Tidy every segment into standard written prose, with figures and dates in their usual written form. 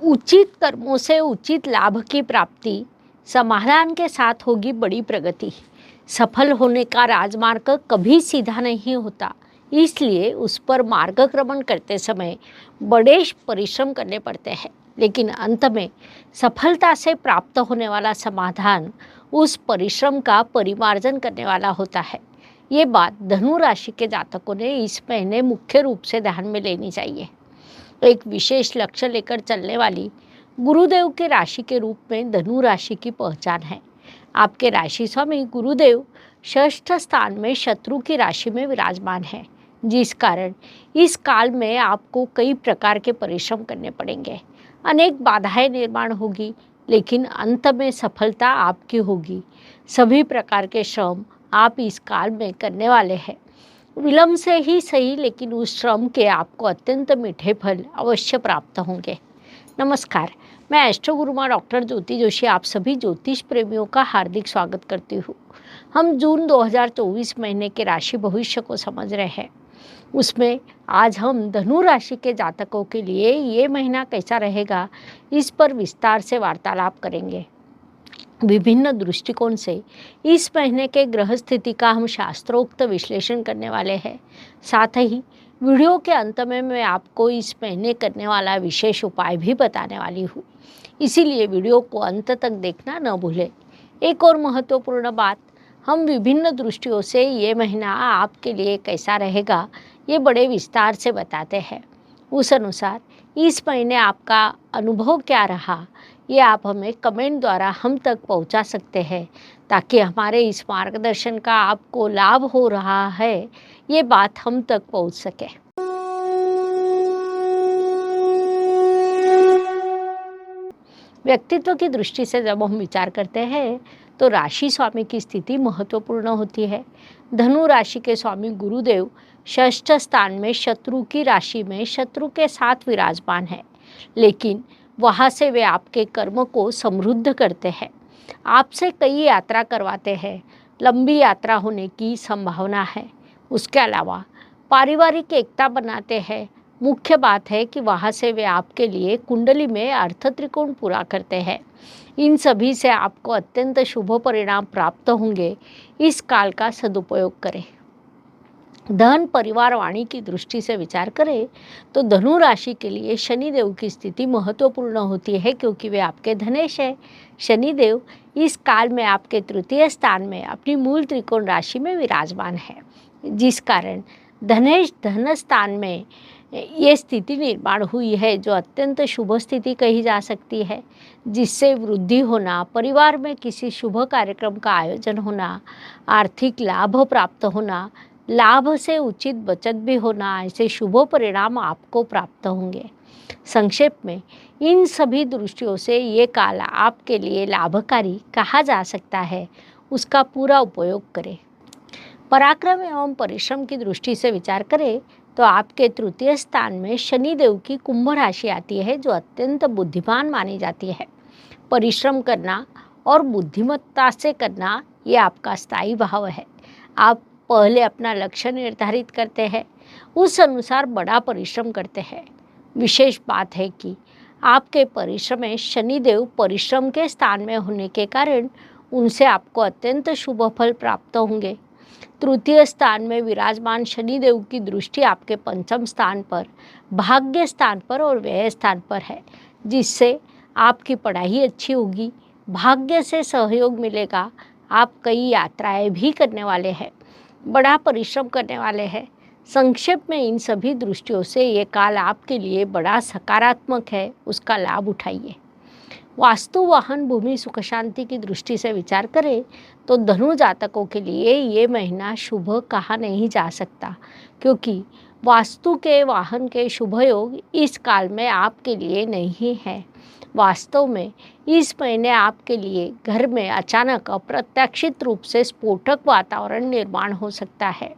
उचित कर्मों से उचित लाभ की प्राप्ति, समाधान के साथ होगी बड़ी प्रगति। सफल होने का राजमार्ग कभी सीधा नहीं होता, इसलिए उस पर मार्गक्रमण करते समय बड़े परिश्रम करने पड़ते हैं। लेकिन अंत में सफलता से प्राप्त होने वाला समाधान उस परिश्रम का परिमार्जन करने वाला होता है। ये बात धनु राशि के जातकों ने इस महीने मुख्य रूप से ध्यान में लेनी चाहिए। एक विशेष लक्ष्य लेकर चलने वाली गुरुदेव के राशि के रूप में धनु राशि की पहचान है। आपके राशि स्वामी गुरुदेव षष्ठ स्थान में शत्रु की राशि में विराजमान है, जिस कारण इस काल में आपको कई प्रकार के परिश्रम करने पड़ेंगे। अनेक बाधाएं निर्माण होगी, लेकिन अंत में सफलता आपकी होगी। सभी प्रकार के श्रम आप इस काल में करने वाले हैं। विलंब से ही सही, लेकिन उस श्रम के आपको अत्यंत मीठे फल अवश्य प्राप्त होंगे। नमस्कार, मैं एस्ट्रो गुरुमा डॉक्टर ज्योति जोशी आप सभी ज्योतिष प्रेमियों का हार्दिक स्वागत करती हूँ। हम जून 2024 महीने के राशि भविष्य को समझ रहे हैं। उसमें आज हम धनु राशि के जातकों के लिए ये महीना कैसा रहेगा, इस पर विस्तार से वार्तालाप करेंगे। विभिन्न दृष्टिकोण से इस महीने के ग्रह स्थिति का हम शास्त्रोक्त विश्लेषण करने वाले हैं। साथ ही वीडियो के अंत में मैं आपको इस महीने करने वाला विशेष उपाय भी बताने वाली हूँ, इसीलिए वीडियो को अंत तक देखना न भूलें। एक और महत्वपूर्ण बात, हम विभिन्न दृष्टियों से ये महीना आपके लिए कैसा रहेगा ये बड़े विस्तार से बताते हैं। उस अनुसार इस महीने आपका अनुभव क्या रहा, ये आप हमें कमेंट द्वारा हम तक पहुंचा सकते हैं, ताकि हमारे इस मार्गदर्शन का आपको लाभ हो रहा है ये बात हम तक पहुंच सके। व्यक्तित्व की दृष्टि से जब हम विचार करते हैं तो राशि स्वामी की स्थिति महत्वपूर्ण होती है। धनु राशि के स्वामी गुरुदेव षष्ठ स्थान में शत्रु की राशि में शत्रु के साथ विराजमान है, लेकिन वहाँ से वे आपके कर्म को समृद्ध करते हैं, आपसे कई यात्रा करवाते हैं। लंबी यात्रा होने की संभावना है। उसके अलावा पारिवारिक एकता बनाते हैं। मुख्य बात है कि वहाँ से वे आपके लिए कुंडली में अर्थ त्रिकोण पूरा करते हैं। इन सभी से आपको अत्यंत शुभ परिणाम प्राप्त होंगे। इस काल का सदुपयोग करें। धन परिवार वाणी की दृष्टि से विचार करें तो धनु राशि के लिए शनिदेव की स्थिति महत्वपूर्ण होती है, क्योंकि वे आपके धनेश है। शनिदेव इस काल में आपके तृतीय स्थान में अपनी मूल त्रिकोण राशि में विराजमान है, जिस कारण धनेश धन स्थान में ये स्थिति निर्माण हुई है, जो अत्यंत शुभ स्थिति कही जा सकती है, जिससे वृद्धि होना, परिवार में किसी शुभ कार्यक्रम का आयोजन होना, आर्थिक लाभ प्राप्त होना, लाभ से उचित बचत भी होना, ऐसे शुभ परिणाम आपको प्राप्त होंगे। संक्षेप में इन सभी दृष्टियों से ये काल आपके लिए लाभकारी कहा जा सकता है, उसका पूरा उपयोग करें। पराक्रम एवं परिश्रम की दृष्टि से विचार करें तो आपके तृतीय स्थान में शनिदेव की कुंभ राशि आती है, जो अत्यंत बुद्धिमान मानी जाती है। परिश्रम करना और बुद्धिमत्ता से करना ये आपका स्थायी भाव है। आप पहले अपना लक्ष्य निर्धारित करते हैं, उस अनुसार बड़ा परिश्रम करते हैं। विशेष बात है कि आपके परिश्रम में शनिदेव परिश्रम के स्थान में होने के कारण उनसे आपको अत्यंत शुभ फल प्राप्त होंगे। तृतीय स्थान में विराजमान शनिदेव की दृष्टि आपके पंचम स्थान पर, भाग्य स्थान पर और व्यय स्थान पर है, जिससे आपकी पढ़ाई अच्छी होगी, भाग्य से सहयोग मिलेगा। आप कई यात्राएं भी करने वाले हैं, बड़ा परिश्रम करने वाले हैं। संक्षेप में इन सभी दृष्टियों से ये काल आपके लिए बड़ा सकारात्मक है, उसका लाभ उठाइए। वास्तु वाहन भूमि सुख शांति की दृष्टि से विचार करें तो धनु जातकों के लिए ये महीना शुभ कहा नहीं जा सकता, क्योंकि वास्तु के वाहन के शुभ योग इस काल में आपके लिए नहीं है। वास्तव में इस महीने आपके लिए घर में अचानक अप्रत्याशित रूप से स्फोटक वातावरण निर्माण हो सकता है।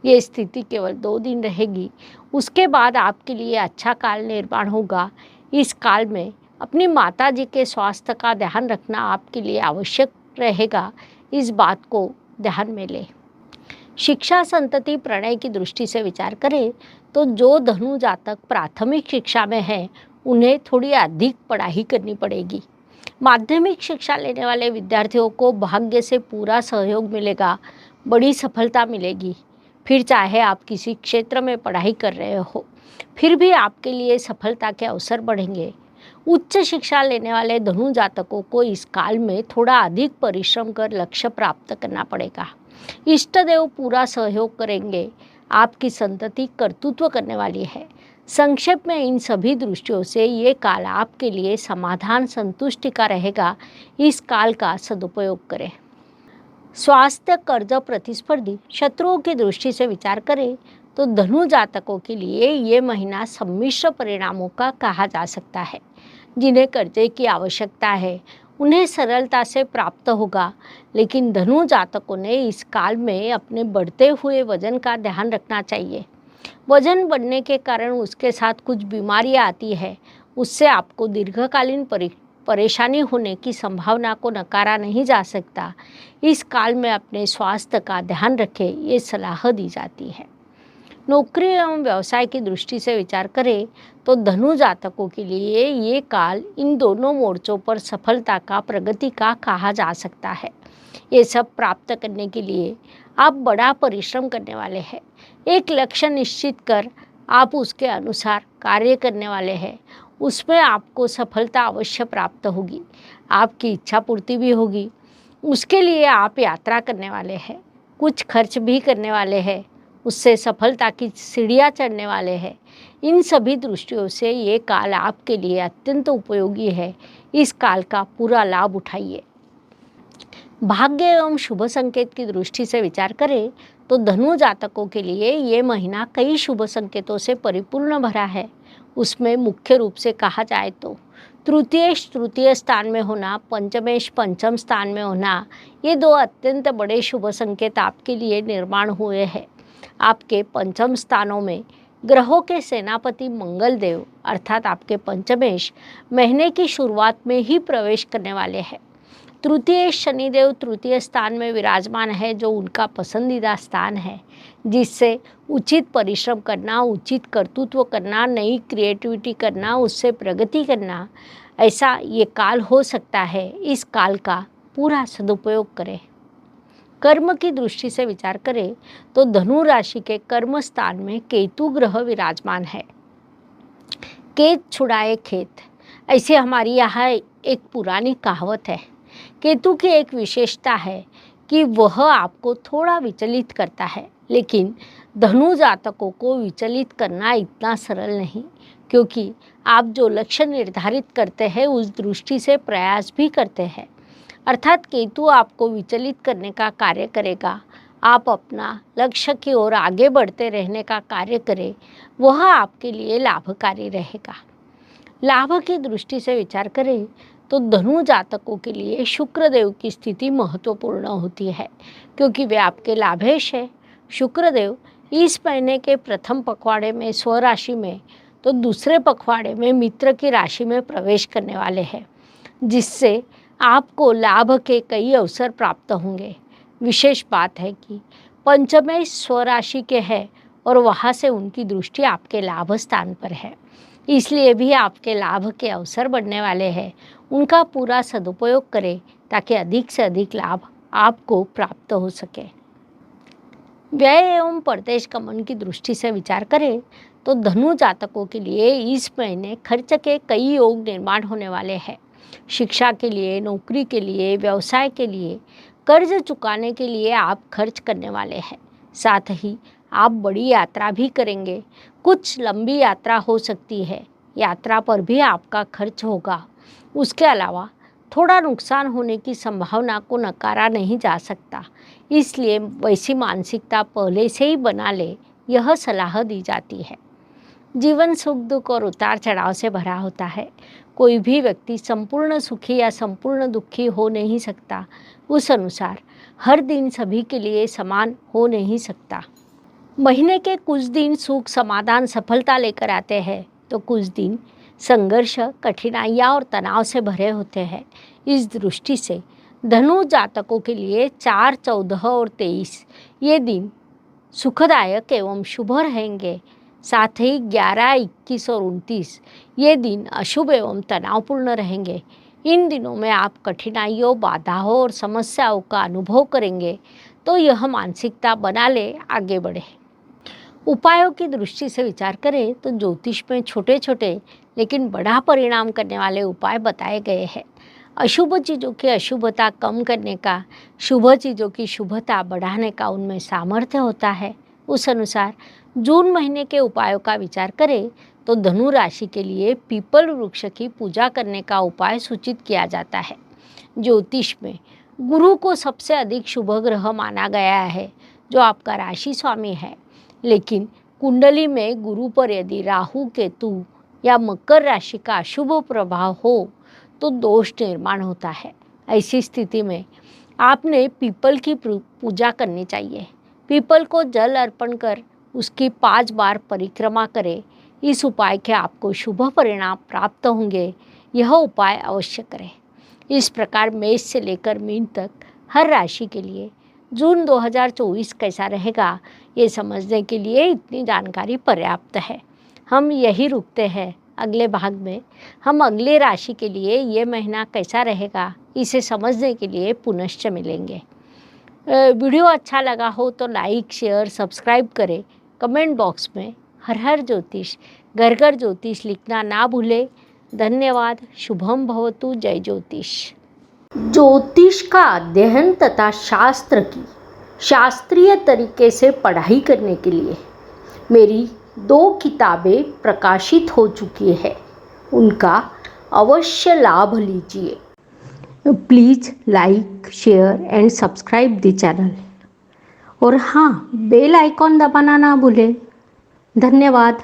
ये स्थिति केवल 2 दिन रहेगी, उसके बाद आपके लिए अच्छा काल निर्माण होगा। इस काल में अपनी माता जी के स्वास्थ्य का ध्यान रखना आपके लिए आवश्यक रहेगा, इस बात को ध्यान में लें। शिक्षा संतति प्रणय की दृष्टि से विचार करें तो जो धनु जातक प्राथमिक शिक्षा में है उन्हें थोड़ी अधिक पढ़ाई करनी पड़ेगी। माध्यमिक शिक्षा लेने वाले विद्यार्थियों को भाग्य से पूरा सहयोग मिलेगा, बड़ी सफलता मिलेगी। फिर चाहे आप किसी क्षेत्र में पढ़ाई कर रहे हो, फिर भी आपके लिए सफलता के अवसर बढ़ेंगे। उच्च शिक्षा लेने वाले धनु जातकों को इस काल में थोड़ा अधिक परिश्रम कर लक्ष्य प्राप्त करना पड़ेगा। इष्ट देव पूरा सहयोग करेंगे। आपकी संतति कर्तृत्व करने वाली है। संक्षेप में इन सभी दृष्टियों से ये काल आपके लिए समाधान संतुष्टि का रहेगा। इस काल का सदुपयोग करें। स्वास्थ्य, कर्ज, प्रतिस्पर्धी, शत्रुओं की दृष्टि से विचार करें तो धनु जातकों के लिए ये महीना सम्मिश्र परिणामों का कहा जा सकता है। जिन्हें कर्जे की आवश्यकता है उन्हें सरलता से प्राप्त होगा, लेकिन धनु जातकों ने इस काल में अपने बढ़ते हुए वजन का ध्यान रखना चाहिए। वजन बढ़ने के कारण उसके साथ कुछ बीमारियां आती है, उससे आपको दीर्घकालीन परेशानी होने की संभावना को नकारा नहीं जा सकता। इस काल में अपने स्वास्थ्य का ध्यान रखें, ये सलाह दी जाती है। नौकरी एवं व्यवसाय की दृष्टि से विचार करें तो धनु जातकों के लिए ये काल इन दोनों मोर्चों पर सफलता का, प्रगति का कहा जा सकता है। ये सब प्राप्त करने के लिए आप बड़ा परिश्रम करने वाले हैं। एक लक्ष्य निश्चित कर आप उसके अनुसार कार्य करने वाले हैं। उसमें आपको सफलता अवश्य प्राप्त होगी। आपकी इच्छा पूर्ति भी होगी। उसके लिए आप यात्रा करने वाले हैं, कुछ खर्च भी करने वाले हैं, उससे सफलता की सीढ़ियाँ चढ़ने वाले हैं। इन सभी दृष्टियों से ये काल आपके लिए अत्यंत उपयोगी है। इस काल का पूरा लाभ उठाइए। भाग्य एवं शुभ संकेत की दृष्टि से विचार करें तो धनु जातकों के लिए ये महीना कई शुभ संकेतों से परिपूर्ण भरा है। उसमें मुख्य रूप से कहा जाए तो तृतीय स्थान में होना, पंचमेश पंचम स्थान में होना, ये दो अत्यंत बड़े शुभ संकेत आपके लिए निर्माण हुए हैं। आपके पंचम स्थानों में ग्रहों के सेनापति मंगल देव अर्थात आपके पंचमेश महीने की शुरुआत में ही प्रवेश करने वाले हैं। तृतीय शनिदेव तृतीय स्थान में विराजमान है, जो उनका पसंदीदा स्थान है, जिससे उचित परिश्रम करना, उचित कर्तृत्व करना, नई क्रिएटिविटी करना, उससे प्रगति करना, ऐसा ये काल हो सकता है। इस काल का पूरा सदुपयोग करें। कर्म की दृष्टि से विचार करें तो धनु राशि के कर्म स्थान में केतु ग्रह विराजमान है। केत छुड़ाए खेत, ऐसे हमारी यहाँ एक पुरानी कहावत है। केतु की एक विशेषता है कि वह आपको थोड़ा विचलित करता है, लेकिन धनु जातकों को विचलित करना इतना सरल नहीं, क्योंकि आप जो लक्ष्य निर्धारित करते हैं उस दृष्टि से प्रयास भी करते हैं। अर्थात केतु आपको विचलित करने का कार्य करेगा। आप अपना लक्ष्य की ओर आगे बढ़ते रहने का कार्य करें, वह आपके लिए लाभकारी रहेगा। लाभ की दृष्टि से विचार करें तो धनु जातकों के लिए शुक्रदेव की स्थिति महत्वपूर्ण होती है, क्योंकि वे आपके लाभेश है। शुक्रदेव इस महीने के प्रथम पखवाड़े में स्वराशि में तो दूसरे पखवाड़े में मित्र की राशि में प्रवेश करने वाले हैं, जिससे आपको लाभ के कई अवसर प्राप्त होंगे। विशेष बात है कि पंचमेश स्वराशि के हैं और वहाँ से उनकी दृष्टि आपके लाभ स्थान पर है, इसलिए भी आपके लाभ के अवसर बढ़ने वाले हैं। उनका पूरा सदुपयोग करें ताकि अधिक से अधिक लाभ आपको प्राप्त हो सके। व्यय एवं परदेश गमन की दृष्टि से विचार करें तो धनु जातकों के लिए इस महीने खर्च के कई योग निर्माण होने वाले हैं। शिक्षा के लिए, नौकरी के लिए, व्यवसाय के लिए, कर्ज चुकाने के लिए आप खर्च करने वाले हैं। साथ ही आप बड़ी यात्रा भी करेंगे। कुछ लंबी यात्रा हो सकती है, यात्रा पर भी आपका खर्च होगा। उसके अलावा थोड़ा नुकसान होने की संभावना को नकारा नहीं जा सकता, इसलिए वैसी मानसिकता पहले से ही बना ले, यह सलाह दी जाती है। जीवन सुख दुख और उतार चढ़ाव से भरा होता है। कोई भी व्यक्ति संपूर्ण सुखी या संपूर्ण दुखी हो नहीं सकता। उस अनुसार हर दिन सभी के लिए समान हो नहीं सकता। महीने के कुछ दिन सुख, समाधान, सफलता लेकर आते हैं, तो कुछ दिन संघर्ष, कठिनाइयाँ और तनाव से भरे होते हैं। इस दृष्टि से धनु जातकों के लिए 4, 14 और 23 ये दिन सुखदायक एवं शुभ रहेंगे। साथ ही 11, 21 और 29 ये दिन अशुभ एवं तनावपूर्ण रहेंगे। इन दिनों में आप कठिनाइयों, बाधाओं और समस्याओं का अनुभव करेंगे, तो यह मानसिकता बना ले, आगे बढ़े। उपायों की दृष्टि से विचार करें तो ज्योतिष में छोटे छोटे लेकिन बड़ा परिणाम करने वाले उपाय बताए गए हैं। अशुभ चीज़ों की अशुभता कम करने का, शुभ चीज़ों की शुभता बढ़ाने का उनमें सामर्थ्य होता है। उस अनुसार जून महीने के उपायों का विचार करें तो धनु राशि के लिए पीपल वृक्ष की पूजा करने का उपाय सूचित किया जाता है। ज्योतिष में गुरु को सबसे अधिक शुभ ग्रह माना गया है, जो आपका राशि स्वामी है। लेकिन कुंडली में गुरु पर यदि राहु, केतु या मकर राशि का अशुभ प्रभाव हो तो दोष निर्माण होता है। ऐसी स्थिति में आपने पीपल की पूजा करनी चाहिए। पीपल को जल अर्पण कर उसकी 5 बार परिक्रमा करें। इस उपाय के आपको शुभ परिणाम प्राप्त होंगे। यह उपाय अवश्य करें। इस प्रकार मेष से लेकर मीन तक हर राशि के लिए जून 2024 कैसा रहेगा, ये समझने के लिए इतनी जानकारी पर्याप्त है। हम यही रुकते हैं। अगले भाग में हम अगले राशि के लिए ये महीना कैसा रहेगा, इसे समझने के लिए पुनश्च मिलेंगे। वीडियो अच्छा लगा हो तो लाइक, शेयर, सब्सक्राइब करें। कमेंट बॉक्स में हर हर ज्योतिष, घर घर ज्योतिष लिखना ना भूलें। धन्यवाद। शुभम भवतु। जय ज्योतिष। ज्योतिष का अध्ययन तथा शास्त्र की शास्त्रीय तरीके से पढ़ाई करने के लिए मेरी 2 किताबें प्रकाशित हो चुकी है, उनका अवश्य लाभ लीजिए। Please like, share and subscribe the channel. और हाँ, बेल आइकॉन दबाना ना भूलें। धन्यवाद।